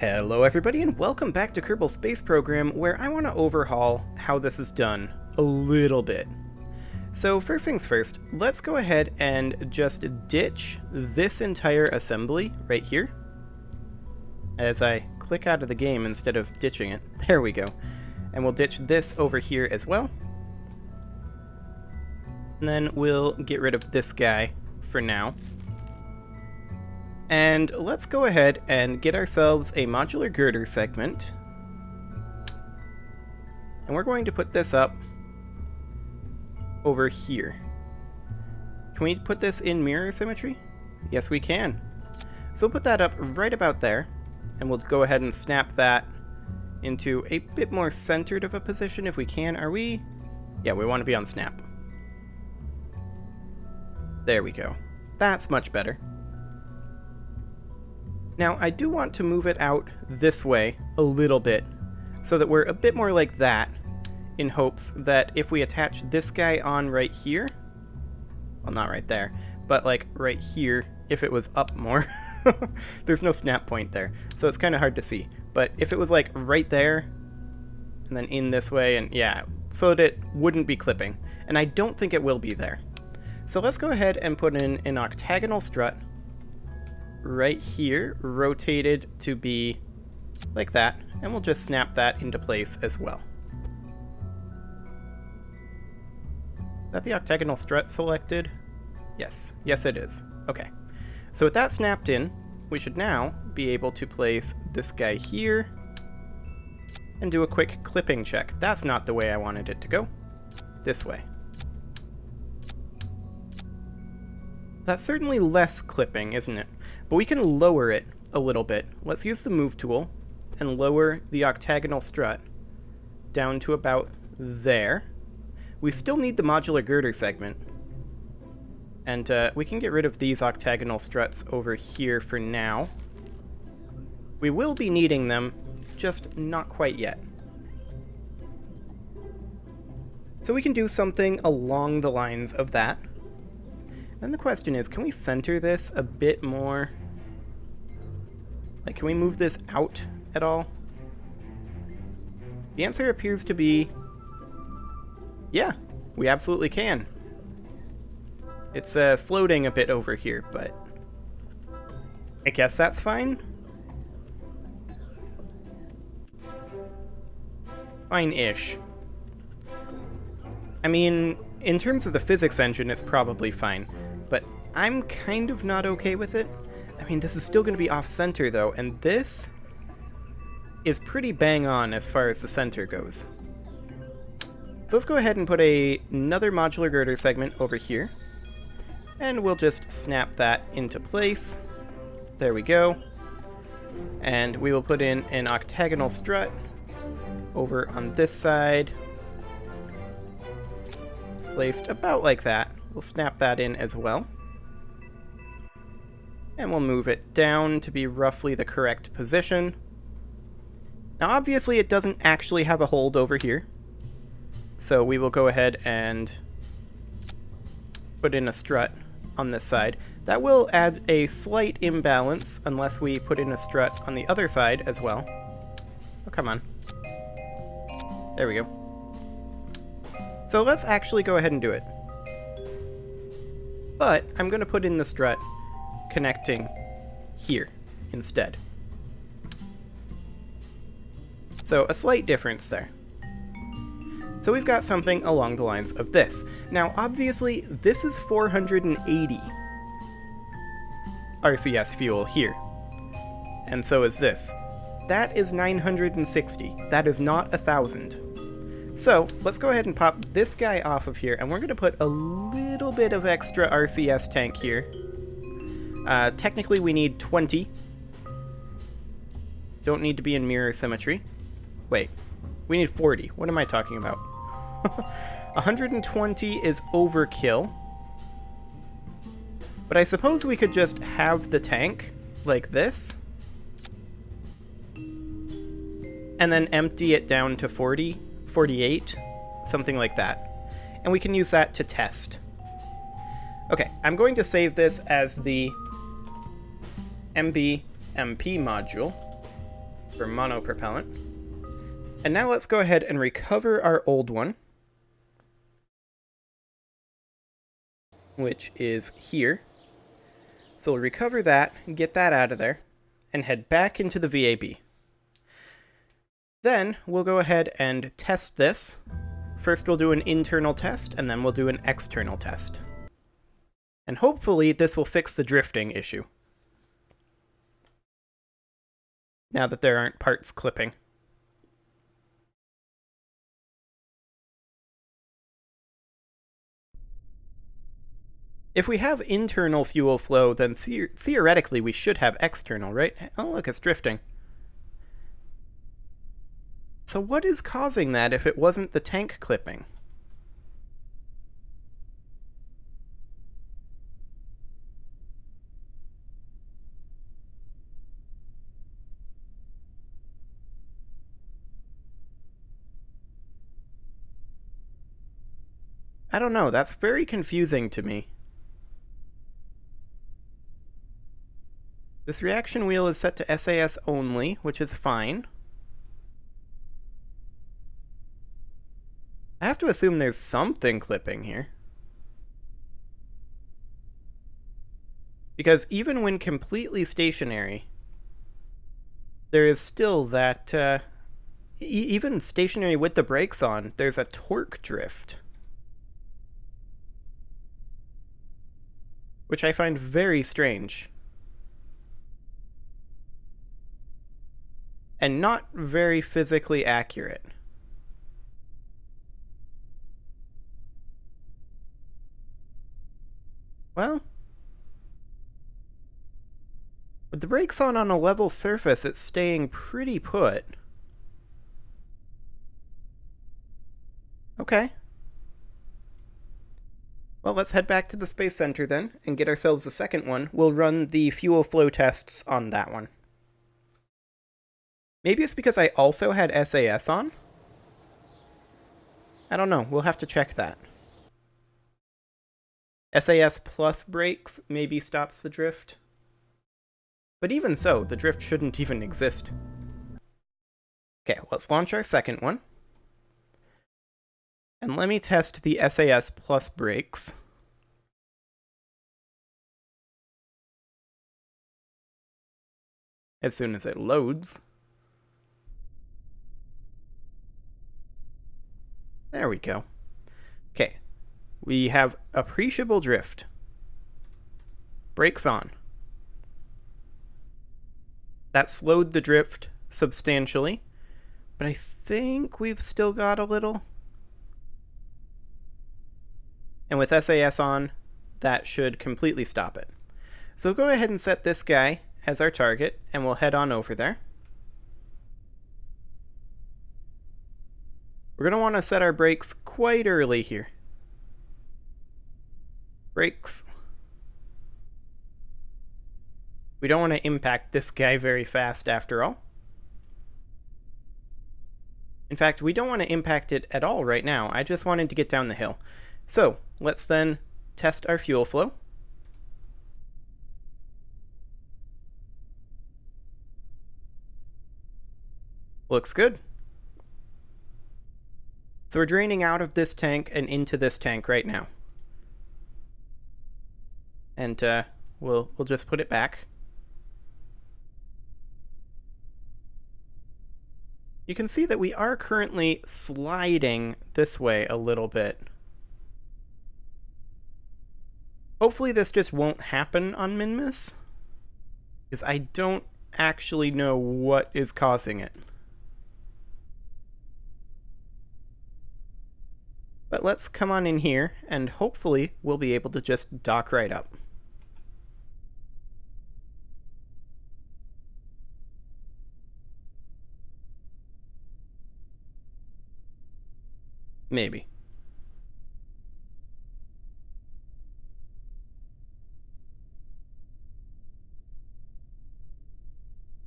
Hello everybody and welcome back to Kerbal Space Program, where I want to overhaul how this is done a little bit. So first things first, let's go ahead and just ditch this entire assembly right here. As I click out of the game instead of ditching it. There we go. And we'll ditch this over here as well. And then we'll get rid of this guy for now. And let's go ahead and get ourselves a modular girder segment. And we're going to put this up over here. Can we put this in mirror symmetry? Yes, we can. So we'll put that up right about there. And we'll go ahead and snap that into a bit more centered of a position if we can. Are we? Yeah, we want to be on snap. There we go. That's much better. Now, I do want to move it out this way a little bit, so that we're a bit more like that, in hopes that if we attach this guy on right here, well, not right there, but like right here, if it was up more, there's no snap point there, so it's kind of hard to see, but if it was like right there, and then in this way, and yeah, so that it wouldn't be clipping, and I don't think it will be there. So let's go ahead and put in an octagonal strut, right here, rotated to be like that, and we'll just snap that into place as well. Is that the octagonal strut selected? Yes. Yes, it is. Okay. So with that snapped in, we should now be able to place this guy here and do a quick clipping check. That's not the way I wanted it to go. This way. That's certainly less clipping, isn't it? But we can lower it a little bit. Let's use the move tool and lower the octagonal strut down to about there. We still need the modular girder segment. And we can get rid of these octagonal struts over here for now. We will be needing them, just not quite yet. So we can do something along the lines of that. Then the question is, can we center this a bit more? Like, can we move this out at all? The answer appears to be, yeah, we absolutely can. It's floating a bit over here, but I guess that's fine. Fine-ish. I mean, in terms of the physics engine, it's probably fine. But I'm kind of not okay with it. I mean, this is still going to be off-center, though, and this is pretty bang on as far as the center goes. So let's go ahead and put another modular girder segment over here. And we'll just snap that into place. There we go. And we will put in an octagonal strut over on this side. Placed about like that. We'll snap that in as well. And we'll move it down to be roughly the correct position. Now obviously it doesn't actually have a hold over here. So we will go ahead and put in a strut on this side. That will add a slight imbalance unless we put in a strut on the other side as well. Oh, come on. There we go. So let's actually go ahead and do it. But I'm going to put in the strut connecting here instead. So a slight difference there. So we've got something along the lines of this. Now obviously this is 480 RCS fuel here. And so is this. That is 960. That is not 1,000. So let's go ahead and pop this guy off of here, and we're going to put a little bit of extra RCS tank here. Technically we need 20. Don't need to be in mirror symmetry. Wait, we need 40. What am I talking about? 120 is overkill. But I suppose we could just have the tank like this. And then empty it down to 40. 48, something like that. And we can use that to test. Okay, I'm going to save this as the MB MP module. for monopropellant. And now let's go ahead and recover our old one, which is here. So we'll recover that, get that out of there, and head back into the VAB. Then we'll go ahead and test this. First we'll do an internal test, and then we'll do an external test. And hopefully this will fix the drifting issue, now that there aren't parts clipping. If we have internal fuel flow, then theoretically we should have external, right? Oh look, it's drifting. So what is causing that if it wasn't the tank clipping? I don't know, that's very confusing to me. This reaction wheel is set to SAS only, which is fine. I have to assume there's something clipping here. Because even when completely stationary, there is still that, even stationary with the brakes on, there's a torque drift. Which I find very strange. And not very physically accurate. Well, with the brakes on a level surface, it's staying pretty put. Okay. Well, let's head back to the Space Center then, and get ourselves the second one. We'll run the fuel flow tests on that one. Maybe it's because I also had SAS on? I don't know, we'll have to check that. SAS plus brakes maybe stops the drift. But even so, the drift shouldn't even exist. Okay, let's launch our second one. And let me test the SAS plus brakes. As soon as it loads. There we go. Okay, we have appreciable drift. Brakes on. That slowed the drift substantially, but I think we've still got a little. And with SAS on, that should completely stop it. So go ahead and set this guy as our target, and we'll head on over there. We're going to want to set our brakes quite early here. Brakes. We don't want to impact this guy very fast after all. In fact, we don't want to impact it at all right now. I just wanted to get down the hill. So, let's then test our fuel flow. Looks good. So we're draining out of this tank and into this tank right now. And we'll just put it back. You can see that we are currently sliding this way a little bit. Hopefully this just won't happen on Minmus, because I don't actually know what is causing it. But let's come on in here, and hopefully we'll be able to just dock right up. Maybe.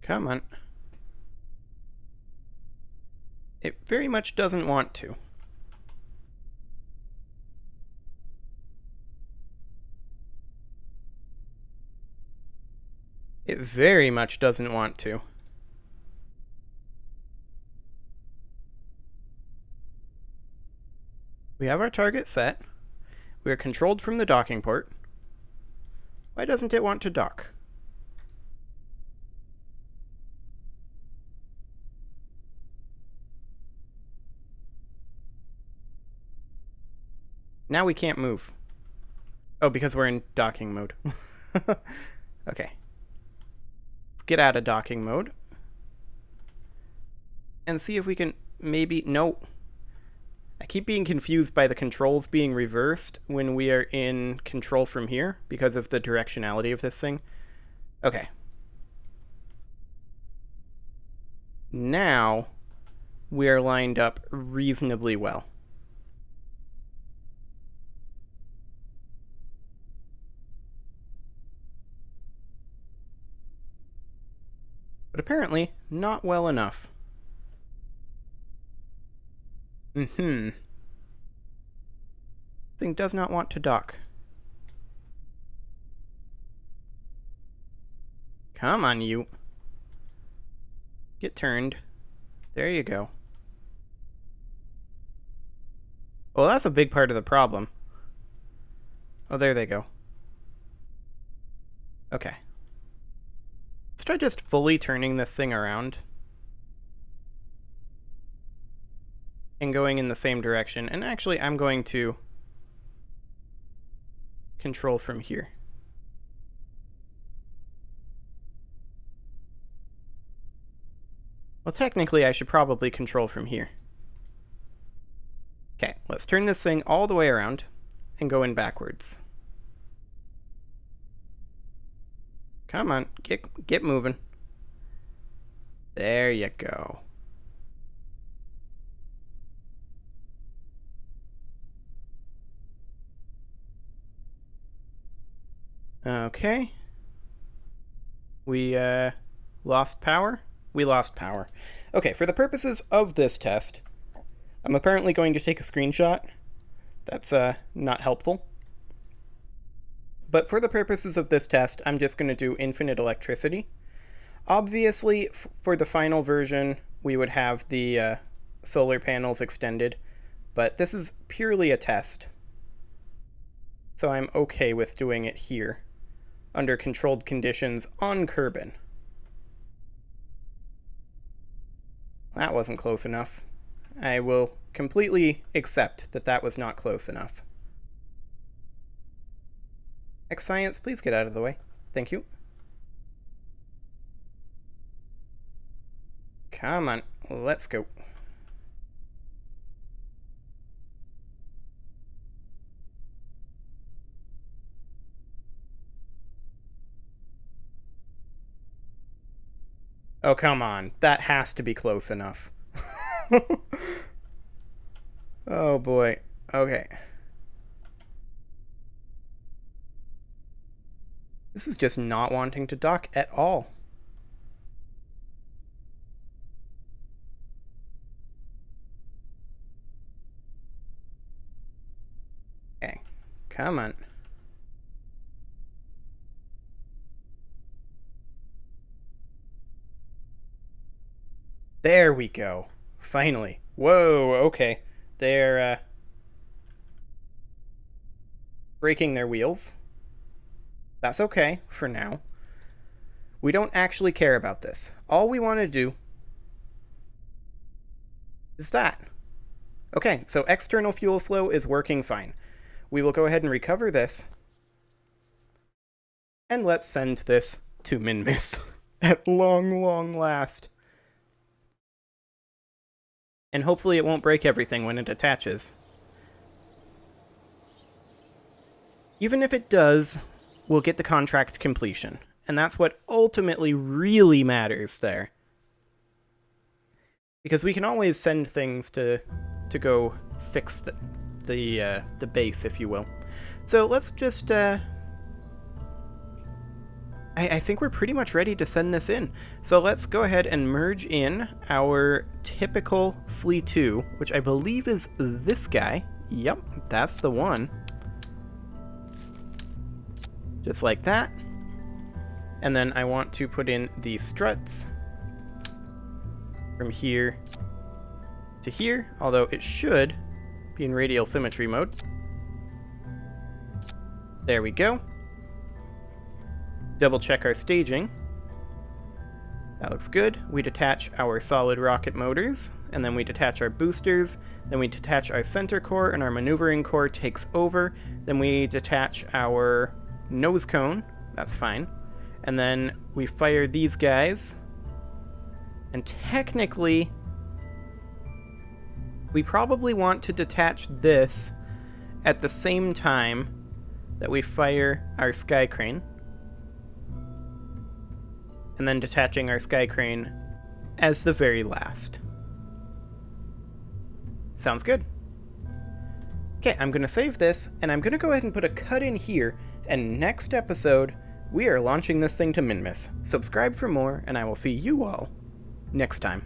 Come on. It very much doesn't want to. It very much doesn't want to. We have our target set. We are controlled from the docking port. Why doesn't it want to dock? Now we can't move. Oh, because we're in docking mode. Okay. Let's get out of docking mode. And see if we can maybe... No. I keep being confused by the controls being reversed when we are in control from here because of the directionality of this thing. Okay. Now we are lined up reasonably well. But apparently not well enough. Thing does not want to dock. Come on, you. Get turned. There you go. Well, that's a big part of the problem. Oh, there they go. Okay. Let's try just fully turning this thing around. And going in the same direction. And actually, I'm going to control from here. Well, technically, I should probably control from here. Okay, let's turn this thing all the way around and go in backwards. Come on, get moving. There you go. Okay. We lost power? We lost power. Okay, for the purposes of this test, I'm apparently going to take a screenshot. That's not helpful. But for the purposes of this test, I'm just going to do infinite electricity. Obviously, for the final version, we would have the solar panels extended, but this is purely a test. So I'm okay with doing it here, under controlled conditions on Kerbal. That wasn't close enough. I will completely accept that that was not close enough. X-Science, please get out of the way. Thank you. Come on, let's go. Oh, come on. That has to be close enough. Oh, boy. Okay. This is just not wanting to dock at all. Okay. Come on. There we go. Finally. Whoa, okay. They're breaking their wheels. That's okay for now. We don't actually care about this. All we want to do is that. Okay, so external fuel flow is working fine. We will go ahead and recover this. And let's send this to Minmus at long, long last. And hopefully it won't break everything when it attaches. Even if it does, we'll get the contract completion. And that's what ultimately really matters there. Because we can always send things to go fix the base, if you will. So let's just... I think we're pretty much ready to send this in. So let's go ahead and merge in our typical Flea 2, which I believe is this guy. Yep, that's the one. Just like that. And then I want to put in the struts from here to here, although it should Be in radial symmetry mode. There we go. Double check our staging. That looks good. We detach our solid rocket motors, and then we detach our boosters, then we detach our center core, and our maneuvering core takes over. Then we detach our nose cone. That's fine. And then we fire these guys. And technically, we probably want to detach this at the same time that we fire our sky crane. And then detaching our sky crane as the very last. Sounds good. Okay, I'm going to save this, and I'm going to go ahead and put a cut in here, and next episode, we are launching this thing to Minmus. Subscribe for more, and I will see you all next time.